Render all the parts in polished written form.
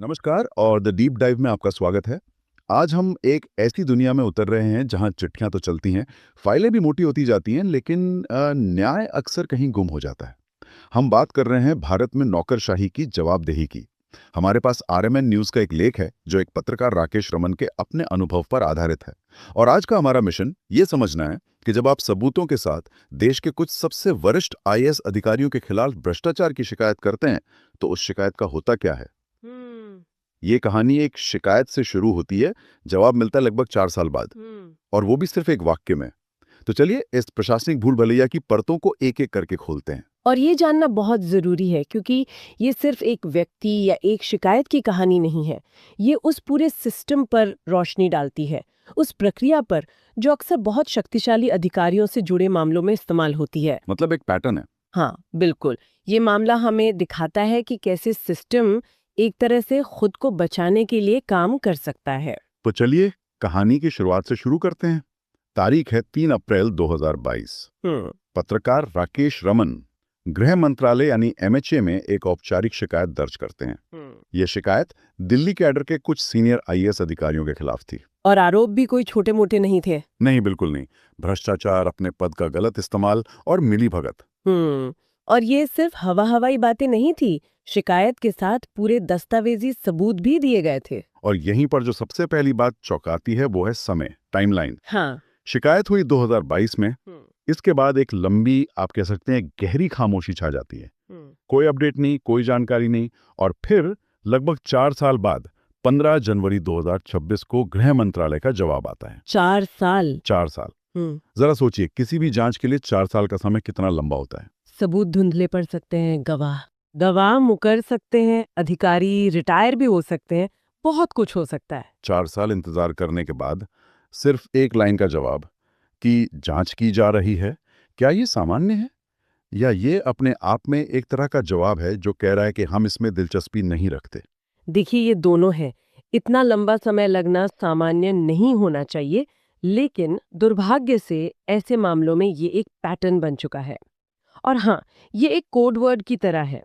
नमस्कार और the deep dive में आपका स्वागत है। आज हम एक ऐसी दुनिया में उतर रहे हैं जहां चिट्ठियां तो चलती हैं, फाइलें भी मोटी होती जाती हैं, लेकिन न्याय अक्सर कहीं गुम हो जाता है। हम बात कर रहे हैं भारत में नौकरशाही की जवाबदेही की। हमारे पास आरएमएन न्यूज़ का एक लेख है जो एक पत्रकार राकेश रमन के अपने अनुभव पर आधारित है। और आज का हमारा मिशन ये समझना है कि जब आप सबूतों के साथ देश के कुछ सबसे वरिष्ठ आईएएस अधिकारियों के खिलाफ भ्रष्टाचार की शिकायत करते हैं, तो उस शिकायत का होता क्या है। हम्म। ये कहानी एक शिकायत से शुरू होती है, जवाब मिलता है लगभग 4 साल बाद, हम्म। और वो भी सिर्फ एक वाक्य में। तो चलिए इस प्रशासनिक भूल भलैया की परतों को एक-एक करके खोलते हैं। और ये जानना बहुत जरूरी है क्योंकि ये सिर्फ एक व्यक्ति या एक शिकायत की कहानी नहीं है। ये उस पूरे सिस्टम पर रोशनी डालती है, उस प्रक्रिया पर जो अक्सर बहुत शक्तिशाली अधिकारियों से जुड़े मामलों में इस्तेमाल होती है। मतलब एक पैटर्न है। हाँ, बिल्कुल। ये मामला हमें दिखाता है कि कैसे सिस्टम एक तरह से खुद को बचाने के लिए काम कर सकता है। तो चलिए कहानी की शुरुआत से शुरू करते हैं। तारीख है 3 अप्रैल 2022। हम्म। पत्रकार राकेश रमन गृह मंत्रालय यानी एमएचए में एक औपचारिक शिकायत दर्ज करते हैं। ये शिकायत दिल्ली कैडर के कुछ सीनियर आईएएस अधिकारियों के खिलाफ थी। और आरोप भी कोई छोटे मोटे नहीं थे। नहीं, बिल्कुल नहीं। भ्रष्टाचार, अपने पद का गलत इस्तेमाल और मिलीभगत। और ये सिर्फ हवाई बातें नहीं थी। शिकायत के साथ पूरे दस्तावेजी सबूत भी दिए गए थे। और यहीं पर जो सबसे पहली बात चौंकाती है वो है समय, टाइमलाइन। हाँ। शिकायत हुई 2022 में। इसके बाद एक लंबी, आप कह सकते हैं गहरी खामोशी छा जाती है। कोई अपडेट नहीं, कोई जानकारी नहीं। और फिर लगभग 4 साल बाद 15 जनवरी 2026 को गृह मंत्रालय का जवाब आता है। 4 साल। 4 साल। जरा सोचिए, किसी भी जांच के लिए 4 साल का समय कितना लंबा होता है। सबूत धुंधले पड़ सकते हैं, गवाह मुकर सकते हैं, अधिकारी रिटायर भी हो सकते हैं, बहुत कुछ हो सकता है। 4 साल इंतजार करने के बाद सिर्फ एक लाइन का जवाब कि जांच की जा रही है। क्या ये सामान्य है, या ये अपने आप में एक तरह का जवाब है जो कह रहा है कि हम इसमें दिलचस्पी नहीं रखते। देखिए, ये दोनों है। इतना लंबा समय लगना सामान्य नहीं होना चाहिए, लेकिन दुर्भाग्य से ऐसे मामलों में ये एक पैटर्न बन चुका है। और हाँ, ये एक कोड वर्ड की तरह है।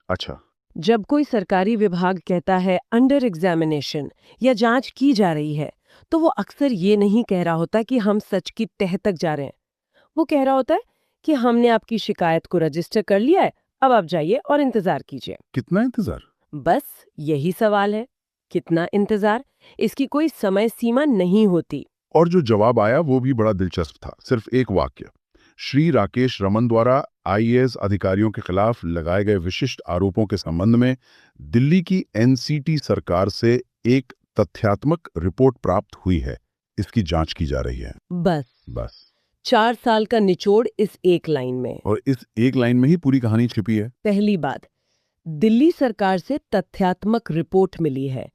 अच्छा। जब कोई सरकारी विभाग कहता है अंडर एग्जामिनेशन या जांच की जा रही है, तो वो अक्सर ये नहीं कह रहा होता कि हम सच की तह तक जा रहे हैं। वो कह रहा होता है कि हमने आपकी शिकायत को रजिस्टर कर लिया है, अब आप जाइए और इंतजार कीजिए। कितना इंतजार। बस यही सवाल है, कितना इंतजार। इसकी कोई समय सीमा नहीं होती। और जो जवाब आया वो भी बड़ा दिलचस्प था। सिर्फ एक वाक्य, श्री राकेश रमन द्वारा आईएएस अधिकारियों के खिलाफ लगाए गए विशिष्ट आरोपों के संबंध में दिल्ली की एनसीटी सरकार से एक तथ्यात्मक रिपोर्ट प्राप्त हुई है। इसकी जांच की जा रही है। बस बस। 4 साल का निचोड़ इस एक लाइन में। और इस एक लाइन में ही पूरी कहानी छिपी है। पहली बात, दिल्ली सरकार से तथ्यात्मक रिपोर्ट मिली है।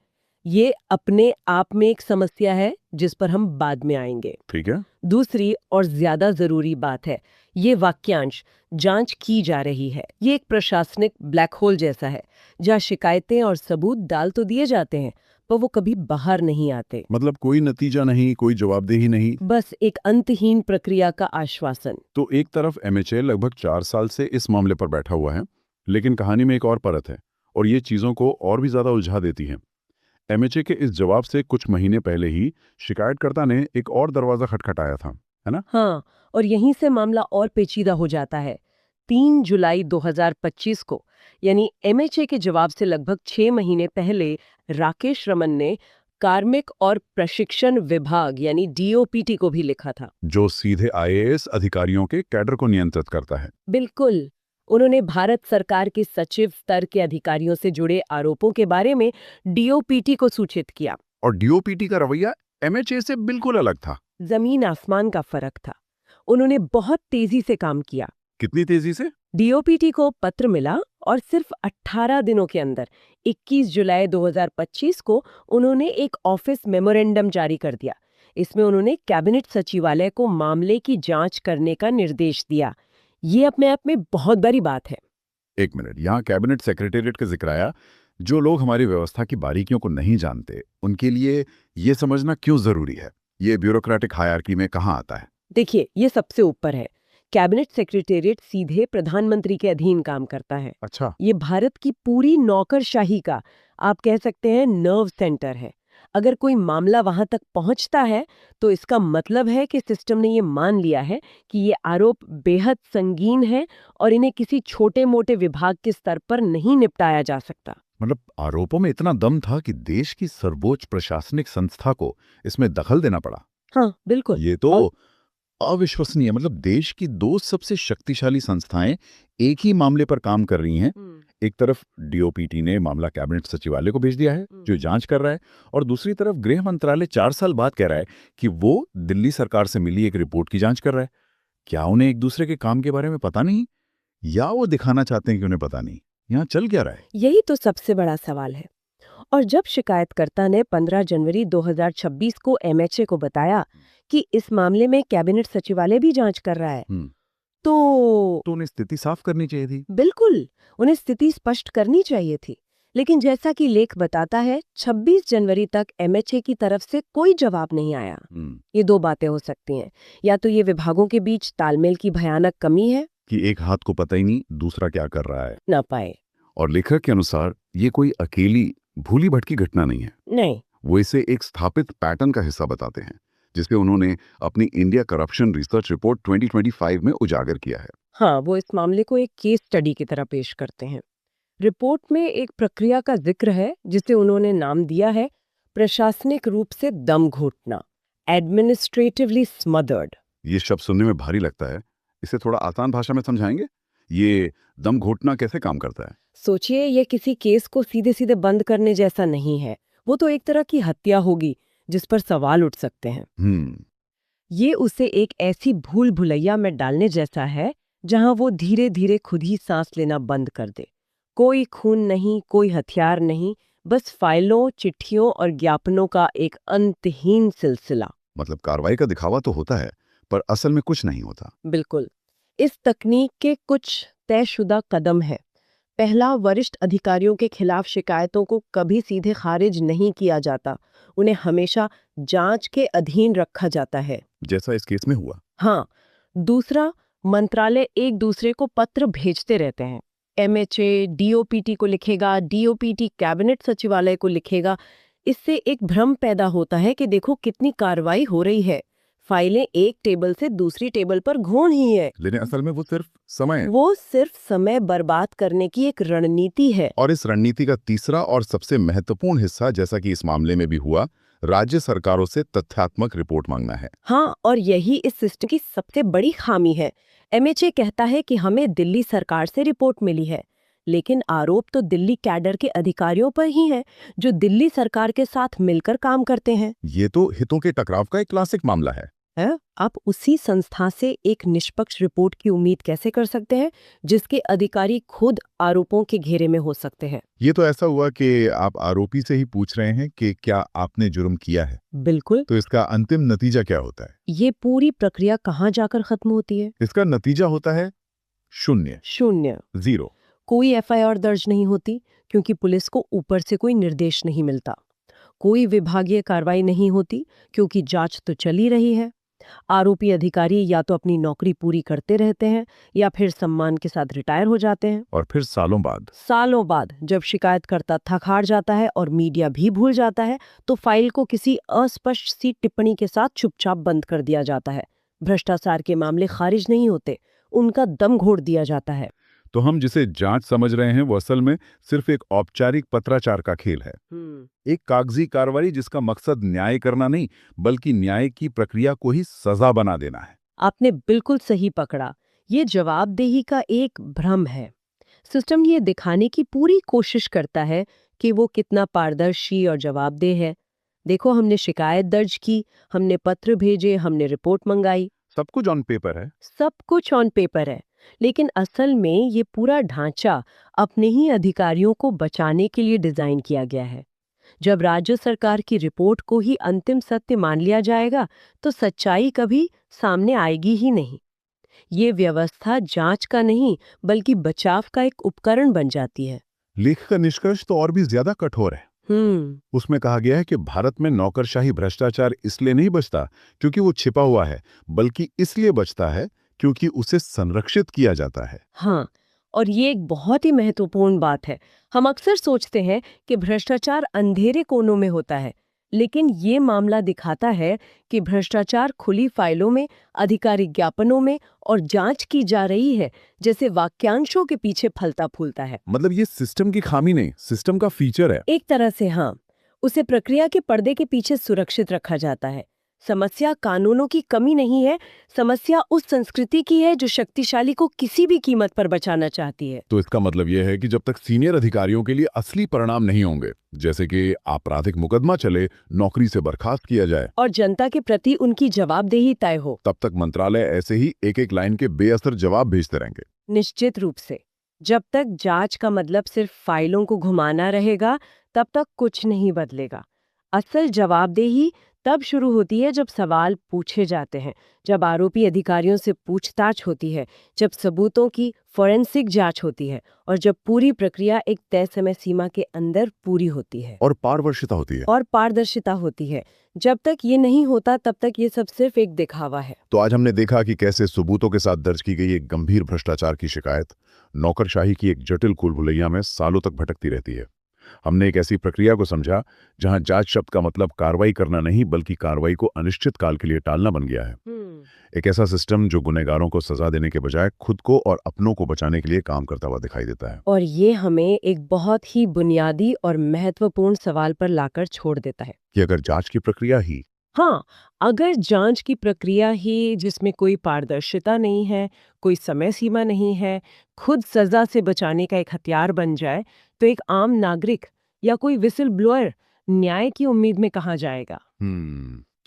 ये अपने आप में एक समस्या है जिस पर हम बाद में आएंगे। ठीक है। दूसरी और ज्यादा जरूरी बात है, ये वाक्यांश जांच की जा रही है। ये एक प्रशासनिक ब्लैक होल जैसा है, जहाँ शिकायतें और सबूत डाल तो दिए जाते हैं, पर वो कभी बाहर नहीं आते। मतलब कोई नतीजा नहीं, कोई जवाबदेही नहीं। बस एक अंतहीन प्रक्रिया का आश्वासन। तो एक तरफ एमएचए लगभग 4 साल से इस मामले पर बैठा हुआ है, लेकिन कहानी में एक और परत है, और ये चीजों को और भी ज्यादा उलझा देती है। एमएचए के इस जवाब से कुछ महीने पहले ही शिकायतकर्ता ने एक और दरवाजा खटखटाया था, है ना। हाँ, और यहीं से मामला और पेचीदा हो जाता है। 3 जुलाई 2025 को, यानी एमएचए के जवाब से लगभग 6 महीने पहले, राकेश रमन ने कार्मिक और प्रशिक्षण विभाग यानी डीओपीटी को भी लिखा था। जो सीधे आईएएस अधिकारियों के कैडर को नियंत्रित करता है। बिल्कुल। उन्होंने भारत सरकार के सचिव स्तर के अधिकारियों से जुड़े आरोपों के बारे में डीओपीटी को सूचित किया। और डीओपीटी का रवैया एमएचए से बिल्कुल अलग था। जमीन आसमान का फर्क था। उन्होंने बहुत तेजी से काम किया। कितनी तेजी से। डीओपीटी को पत्र मिला और सिर्फ 18 दिनों के अंदर 21 जुलाई 2025 को उन्होंने एक ऑफिस मेमोरेंडम जारी कर दिया। इसमें उन्होंने कैबिनेट सचिवालय को मामले की जांच करने का निर्देश दिया। ये अपने आप में बहुत बड़ी बात है। एक मिनट, यहाँ कैबिनेट सेक्रेटेरिएट का जिक्र आया। जो लोग हमारी व्यवस्था की बारीकियों को नहीं जानते, उनके लिए ये समझना क्यों जरूरी है, ये ब्यूरोक्रेटिक हायरार्की में कहाँ आता है। देखिए, ये सबसे ऊपर है। कैबिनेट सेक्रेटेरिएट सीधे प्रधानमंत्री के अधीन काम करता है। अच्छा। ये भारत की पूरी नौकरशाही का, आप कह सकते हैं, नर्व सेंटर है। अगर कोई मामला वहां तक पहुंचता है तो इसका मतलब है कि सिस्टम ने ये मान लिया है कि ये आरोप बेहद संगीन है और इन्हें किसी छोटे मोटे विभाग के स्तर पर नहीं निपटाया जा सकता। मतलब आरोपों में इतना दम था कि देश की सर्वोच्च प्रशासनिक संस्था को इसमें दखल देना पड़ा। हाँ, बिल्कुल। ये तो अविश्वसनीय। मतलब देश की दो सबसे शक्तिशाली संस्थाएं एक ही मामले पर काम कर रही हैं। एक तरफ डीओपीटी ने मामला कैबिनेट सचिवालय को भेज दिया है जो जांच कर रहा है, और दूसरी तरफ गृह मंत्रालय 4 साल बाद कह रहा है कि वो दिल्ली सरकार से मिली एक रिपोर्ट की जांच कर रहा है। क्या उन्हें एक दूसरे के काम के बारे में पता नहीं, या वो दिखाना चाहते हैं कि उन्हें पता नहीं? यहाँ चल क्या रहा है? यही तो सबसे बड़ा सवाल है। और जब शिकायतकर्ता ने 15 जनवरी 2026 को एमएचए को बताया कि इस मामले में कैबिनेट सचिवालय भी जांच कर रहा है, तो उन्हें स्थिति साफ करनी चाहिए थी। बिल्कुल, उन्हें स्थिति स्पष्ट करनी चाहिए थी। लेकिन जैसा कि लेख बताता है, 26 जनवरी तक एमएचए की तरफ से कोई जवाब नहीं आया। ये दो बातें हो सकती हैं। या तो ये विभागों के बीच तालमेल की भयानक कमी है कि एक हाथ को पता ही नहीं दूसरा क्या कर रहा है, ना पाए। और लेखक के अनुसार ये कोई अकेली भूली भटकी घटना नहीं है। नहीं, वो इसे एक स्थापित पैटर्न का हिस्सा बताते हैं जिसपे उन्होंने अपनी इंडिया करप्शन रिसर्च रिपोर्ट 2025 में उजागर किया है। हाँ, वो इस मामले को एक केस स्टडी की तरह पेश करते हैं। रिपोर्ट में एक प्रक्रिया का जिक्र है जिसे उन्होंने नाम दिया है प्रशासनिक रूप से दम घोटना, एडमिनिस्ट्रेटिवली स्मदर्ड। ये शब्द सुनने में भारी लगता है, इसे थोड़ा आसान भाषा में समझाएंगे? ये दम घोटना कैसे काम करता है? सोचिए, ये किसी केस को सीधे सीधे बंद करने जैसा नहीं है। वो तो एक तरह की हत्या होगी जिस पर सवाल उठ सकते हैं। ये उसे एक ऐसी भूल भुलैया में डालने जैसा है जहां वो धीरे धीरे खुद ही सांस लेना बंद कर दे। कोई खून नहीं, कोई हथियार नहीं, बस फाइलों, चिट्ठियों और ज्ञापनों का एक अंतहीन सिलसिला। मतलब कार्रवाई का दिखावा तो होता है पर असल में कुछ नहीं होता। बिल्कुल। इस तकनीक के कुछ तयशुदा कदम है। पहला, वरिष्ठ अधिकारियों के खिलाफ शिकायतों को कभी सीधे खारिज नहीं किया जाता। उन्हें हमेशा जांच के अधीन रखा जाता है, जैसा इस केस में हुआ। हाँ। दूसरा, मंत्रालय एक दूसरे को पत्र भेजते रहते हैं। एमएचए डीओपीटी को लिखेगा, डीओपीटी कैबिनेट सचिवालय को लिखेगा। इससे एक भ्रम पैदा होता है कि देखो कितनी कार्रवाई हो रही है, फाइलें एक टेबल से दूसरी टेबल पर घूम ही है। लेकिन असल में वो सिर्फ समय बर्बाद करने की एक रणनीति है। और इस रणनीति का तीसरा और सबसे महत्वपूर्ण हिस्सा, जैसा कि इस मामले में भी हुआ, राज्य सरकारों से तथ्यात्मक रिपोर्ट मांगना है। हाँ, और यही इस सिस्टम की सबसे बड़ी खामी है। एमएचए कहता है कि हमें दिल्ली सरकार से रिपोर्ट मिली है, लेकिन आरोप तो दिल्ली कैडर के अधिकारियों पर ही है जो दिल्ली सरकार के साथ मिलकर काम करते हैं। ये तो हितों के टकराव का एक क्लासिक मामला है। आप उसी संस्था से एक निष्पक्ष रिपोर्ट की उम्मीद कैसे कर सकते हैं जिसके अधिकारी खुद आरोपों के घेरे में हो सकते हैं? ये तो ऐसा हुआ कि आप आरोपी से ही पूछ रहे हैं कि क्या आपने जुर्म किया है। बिल्कुल। तो इसका अंतिम नतीजा क्या होता है? ये पूरी प्रक्रिया कहाँ जाकर खत्म होती है? इसका नतीजा होता है शून्य, 0। कोई एफआईआर दर्ज नहीं होती क्योंकि पुलिस को ऊपर से कोई निर्देश नहीं मिलता। कोई विभागीय कार्रवाई नहीं होती क्योंकि जांच तो चली रही है। आरोपी अधिकारी या तो अपनी नौकरी पूरी करते रहते हैं या फिर सम्मान के साथ रिटायर हो जाते हैं। और फिर सालों बाद जब शिकायतकर्ता थक हार जाता है और मीडिया भी भूल जाता है, तो फाइल को किसी अस्पष्ट सी टिप्पणी के साथ चुपचाप बंद कर दिया जाता है। भ्रष्टाचार के मामले खारिज नहीं होते, उनका दम घोट दिया जाता है। तो हम जिसे जांच समझ रहे हैं वो असल में सिर्फ एक औपचारिक पत्राचार का खेल है। एक कागजी कार्रवाई जिसका मकसद न्याय करना नहीं बल्कि न्याय की प्रक्रिया को ही सजा बना देना है। आपने बिल्कुल सही पकड़ा। ये जवाबदेही का एक भ्रम है। सिस्टम ये दिखाने की पूरी कोशिश करता है कि वो कितना पारदर्शी और जवाबदेह है। देखो, हमने शिकायत दर्ज की, हमने पत्र भेजे, हमने रिपोर्ट मंगाई। सब कुछ ऑन पेपर है। लेकिन असल में ये पूरा ढांचा अपने ही अधिकारियों को बचाने के लिए डिजाइन किया गया है। जब राज्य सरकार की रिपोर्ट को ही अंतिम सत्य मान लिया जाएगा तो सच्चाई कभी सामने आएगी ही नहीं। ये व्यवस्था जांच का नहीं बल्कि बचाव का एक उपकरण बन जाती है। लेख का निष्कर्ष तो और भी ज्यादा कठोर है। उसमें कहा गया है कि भारत में नौकरशाही भ्रष्टाचार इसलिए नहीं बचता क्योंकि वो छिपा हुआ है, बल्कि इसलिए बचता है क्योंकि उसे संरक्षित किया जाता है। हाँ, और ये एक बहुत ही महत्वपूर्ण बात है। हम अक्सर सोचते हैं कि भ्रष्टाचार अंधेरे कोनों में होता है, लेकिन ये मामला दिखाता है कि भ्रष्टाचार खुली फाइलों में, आधिकारिक ज्ञापनों में और जांच की जा रही है जैसे वाक्यांशों के पीछे फलता फूलता है। मतलब ये सिस्टम की खामी नहीं, सिस्टम का फीचर है। एक तरह से हाँ, उसे प्रक्रिया के पर्दे के पीछे सुरक्षित रखा जाता है। समस्या कानूनों की कमी नहीं है, समस्या उस संस्कृति की है जो शक्तिशाली को किसी भी कीमत पर बचाना चाहती है। तो इसका मतलब यह है कि जब तक सीनियर अधिकारियों के लिए असली परिणाम नहीं होंगे, जैसे कि आपराधिक मुकदमा चले, नौकरी से बर्खास्त किया जाए और जनता के प्रति उनकी जवाबदेही तय हो, तब तक मंत्रालय ऐसे ही एक एक लाइन के बेअसर जवाब भेजते रहेंगे। निश्चित रूप से। जब तक जांच का मतलब सिर्फ फाइलों को घुमाना रहेगा, तब तक कुछ नहीं बदलेगा। असल जवाबदेही तब शुरू होती है जब सवाल पूछे जाते हैं, जब आरोपी अधिकारियों से पूछताछ होती है, जब सबूतों की फोरेंसिक जांच होती है और जब पूरी प्रक्रिया एक तय समय सीमा के अंदर पूरी होती है और पारदर्शिता होती है। और पारदर्शिता होती है। जब तक ये नहीं होता तब तक ये सब सिर्फ एक दिखावा है। तो आज हमने देखा कि कैसे सबूतों के साथ दर्ज की गई एक गंभीर भ्रष्टाचार की शिकायत नौकरशाही की एक जटिल भूलभुलैया में सालों तक भटकती रहती है। हमने एक ऐसी प्रक्रिया को समझा जहां जांच शब्द का मतलब कार्रवाई करना नहीं, बल्कि कार्रवाई को अनिश्चित काल के लिए टालना बन गया है। एक ऐसा सिस्टम जो गुनहगारों को सजा देने के बजाय खुद को और अपनों को बचाने के लिए काम करता हुआ दिखाई देता है। और ये हमें एक बहुत ही बुनियादी और महत्वपूर्ण सवाल पर लाकर छोड़ देता है कि अगर जांच की प्रक्रिया ही हाँ, अगर जांच की प्रक्रिया ही जिसमें कोई पारदर्शिता नहीं है, कोई समय सीमा नहीं है, खुद सजा से बचाने का एक हथियार बन जाए, तो एक आम नागरिक या कोई विसिल ब्लोअर न्याय की उम्मीद में कहाँ जाएगा?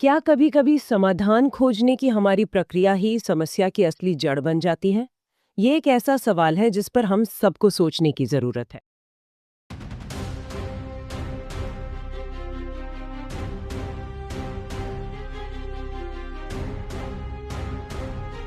क्या कभी-कभी समाधान खोजने की हमारी प्रक्रिया ही समस्या की असली जड़ बन जाती है? ये एक ऐसा सवाल है जिस पर हम सबको सोचने की जरूरत है।